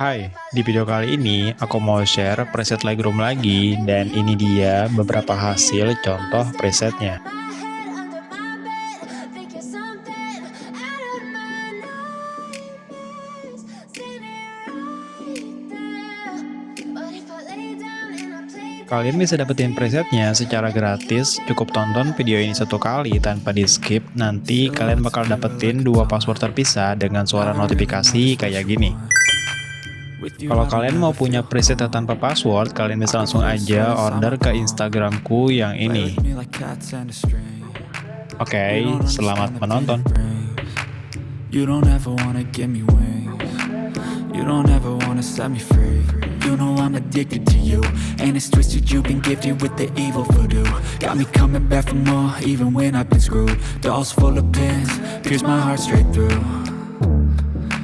Hai, di video kali ini aku mau share preset Lightroom lagi dan ini dia beberapa hasil contoh presetnya. Kalian bisa dapetin presetnya secara gratis, cukup tonton video ini satu kali tanpa di skip, nanti kalian bakal dapetin dua password terpisah dengan suara notifikasi kayak gini. Kalau kalian mau punya preset tanpa password, kalian bisa langsung aja order ke Instagramku yang ini. Oke, selamat menonton. You don't ever wanna give me wings. You don't ever wanna set me free. You know I'm addicted to you, and it's twisted. You've been gifted with the evil voodoo. Got me coming back for more, even when I've been screwed. Dolls full of pins, pierce my heart straight through.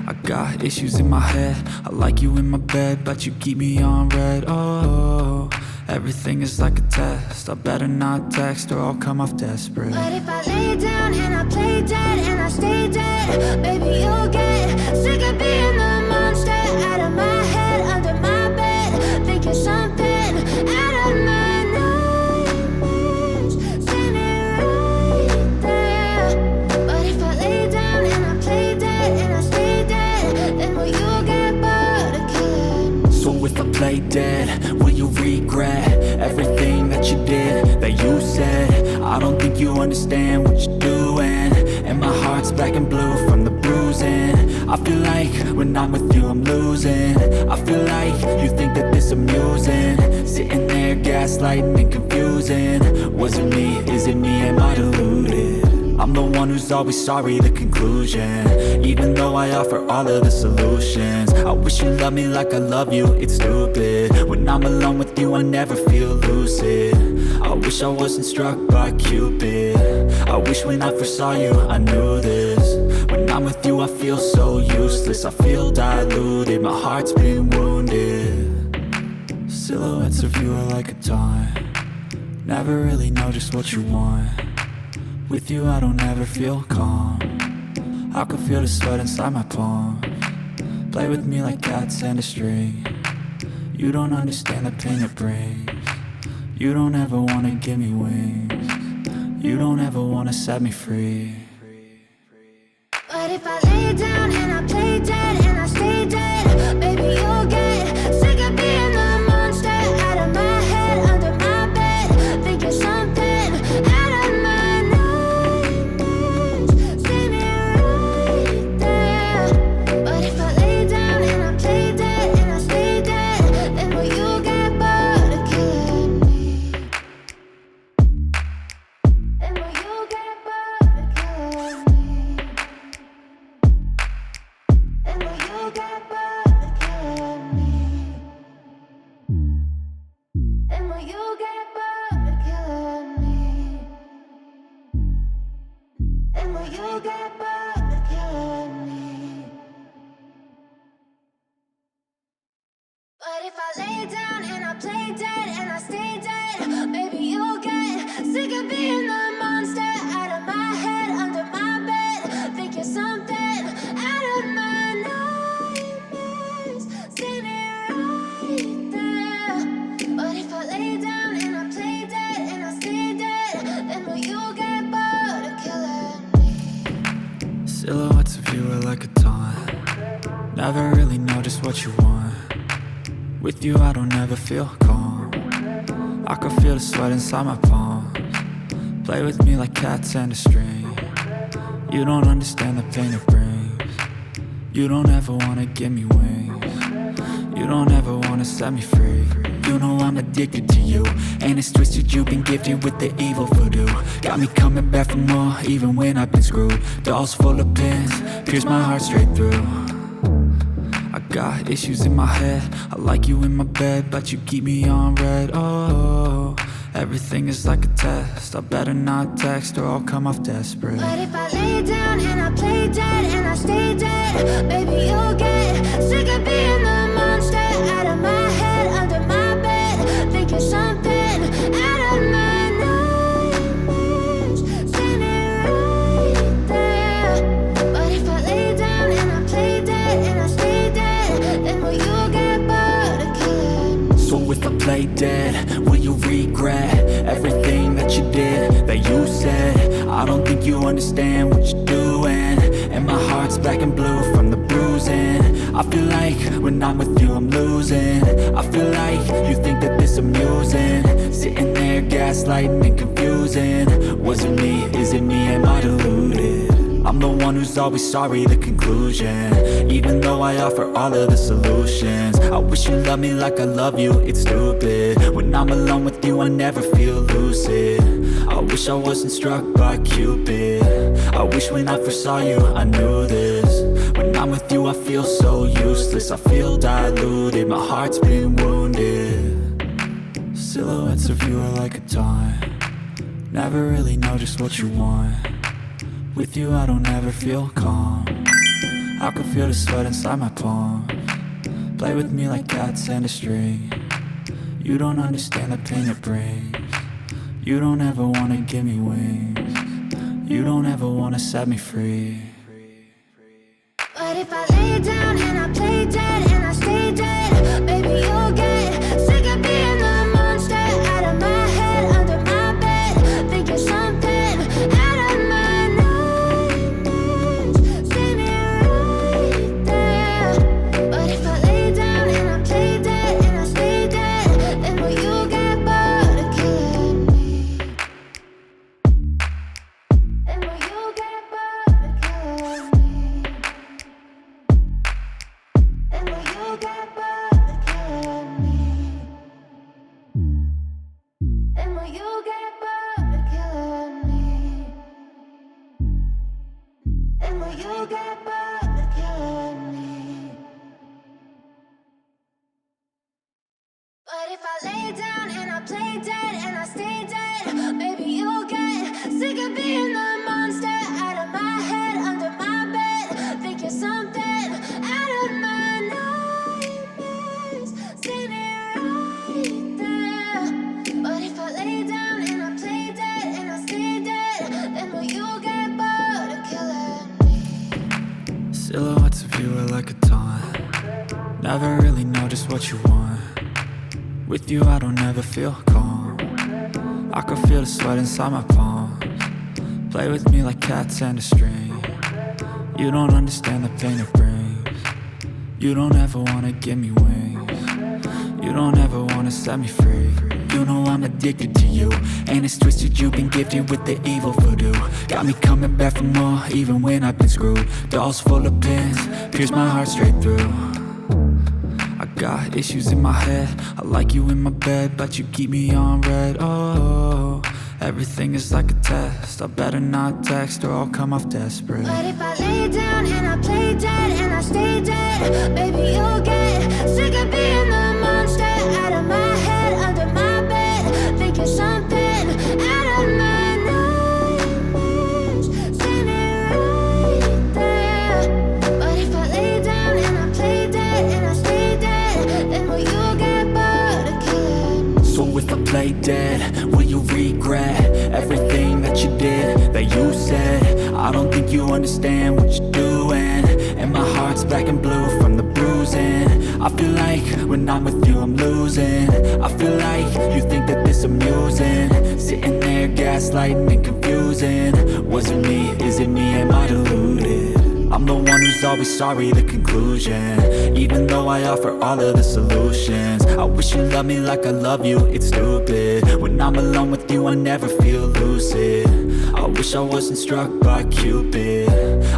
I got issues in my head. I like you in my bed, but you keep me on red. Oh, everything is like a test. I better not text or I'll come off desperate. But if I lay down and I play dead and I stay dead, baby, you'll get sick of being the monster out of my head, under my bed, thinking something out of my nightmares, standing right there. But if I lay down and I play dead and I stay dead, then will you get bored of killing me? So if I play dead, will you regret everything that you did, that you said? I don't think you understand what you're doing, and my heart's black and blue from the bruising. I feel like when I'm with you I'm losing. I feel like you think that this amusing, sitting there gaslighting and confusing. Was it me? Is it me? Am I deluded? I'm the one who's always sorry, the conclusion, even though I offer all of the solutions. I wish you loved me like I love you, it's stupid. When I'm alone with you I never feel lucid. I wish I wasn't struck by Cupid. I wish when I first saw you I knew this. When I'm with you I feel so useless. I feel diluted, my heart's been wounded. Silhouettes of you are like a taunt. Never really know just what you want. With you I don't ever feel calm. I can feel the sweat inside my palm. Play with me like cats and a string. You don't understand the pain it brings. You don't ever wanna give me wings. You don't ever wanna set me free. But if I lay down and I play dead and I stay dead, baby, you'll get sick of being the monster out of my head, under my bed, thinking something out of my nightmares, standing right there. But if I lay down and I play dead and I stay dead, then will you get bored of killing me? Then will you get bored of killing me? And will you get bored of killing me? And will you get bored of killing me? And will you get bored of killing me? But if I lay down and I play dead and I stay dead, baby, you'll get sick of being the monster out of my head, under my bed, thinking something out of my nightmares, standing right there. But if I lay down and I play dead and I stay dead, then will you get bored of killing me? Silhouettes of you are like a taunt. Never really know just what you want. With you I don't ever feel calm. I can feel the sweat inside my palm. Play with me like cats and a string. You don't understand the pain it brings. You don't ever wanna give me wings. You don't ever wanna set me free. You know I'm addicted to you, and it's twisted. You've been gifted with the evil voodoo. Got me coming back for more, even when I've been screwed. Dolls full of pins, pierce my heart straight through. I got issues in my head. I like you in my bed, but you keep me on red. Oh, everything is like a test. I better not text or I'll come off desperate. But if I lay down and I play dead and I stay dead, baby, you'll get sick of being the monster out of my head, under my bed, thinking something out of my nightmares, standing right there. But if I lay down and I play dead and I stay dead, then will you play dead, will you regret everything that you did, that you said? I don't think you understand what you're doing, and my heart's black and blue from the bruising. I feel like when I'm with you I'm losing. I feel like you think that this amusing, sitting there gaslighting and confusing. Was it me? Is it me? Am I deluded? I'm the one who's always sorry, the conclusion. Even though I offer all of the solutions, I wish you loved me like I love you, it's stupid. When I'm alone with you I never feel lucid. I wish I wasn't struck by Cupid. I wish when I first saw you I knew this. When I'm with you I feel so useless, I feel diluted, my heart's been wounded. Silhouettes of you are like a taunt, never really know just what you want. With you I don't ever feel calm, I can feel the sweat inside my palm. Play with me like cats and a string. You don't understand the pain it brings. You don't ever wanna give me wings. You don't ever wanna set me free. But if I lay down and I play dead and I stay dead, baby you'll get sick of being the monster out of my head, under my bed, thinking something out of my nightmares. See me right there. But if I lay down and I play dead and I stay dead, then will you get bored of killing me? Then will you get bored of killing me? And will you get bored of killing me? And will you get bored of killing me? And will you get bored of killing me? But if I lay down and I play dead and I stay dead, baby you'll get sick of being the monster out of my head, under my bed, thinking something out of my nightmares. See me right there. But if I lay down and I play dead and I stay dead, then will you get bored of killing me? Silhouettes of you are like a taunt, never really know just what you want. With you I don't ever feel calm, I can feel the sweat inside my palms. Play with me like cats and a string. You don't understand the pain it brings. You don't ever wanna give me wings. You don't ever wanna set me free. You know I'm addicted to you, and it's twisted, you've been gifted with the evil voodoo. Got me coming back for more, even when I've been screwed. Dolls full of pins, pierce my heart straight through. I got issues in my head, I like you in my bed, but you keep me on red. Oh, everything is like a test, I better not text or I'll come off desperate. But if I lay down and I play dead and I stay dead, baby you'll get sick of being the monster out of my head, under my bed, thinking something out of my nightmares. See me right there. But if I lay down and I play dead and I stay dead, then will you get bored of killing me? So if I play dead, will you regret everything that you did, that you said? I don't think you understand what you're doing, and my heart's black and blue from the bruising. I feel like when I'm with you I'm losing. I feel like you think that this amusing, sitting there gaslighting and confusing. Was it me? Is it me? Am I deluded? I'm the one who's always sorry, the conclusion. Even though I offer all of the solutions, I wish you loved me like I love you, it's stupid. When I'm alone with you I never feel lucid. I wish I wasn't struck by Cupid.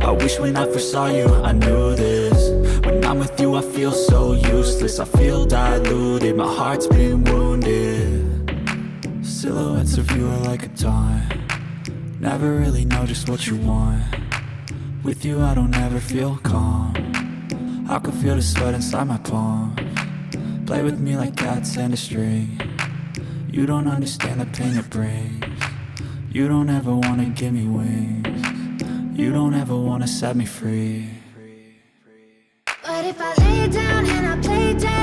I wish when I first saw you I knew this. When I'm with you I feel so useless, I feel diluted, my heart's been wounded. Silhouettes of you are like a taunt, never really know just what you want. With you I don't ever feel calm, I can feel the sweat inside my palms. Play with me like cats and a string. You don't understand the pain it brings. You don't ever wanna give me wings. You don't ever wanna set me free. But if I lay down and I play dead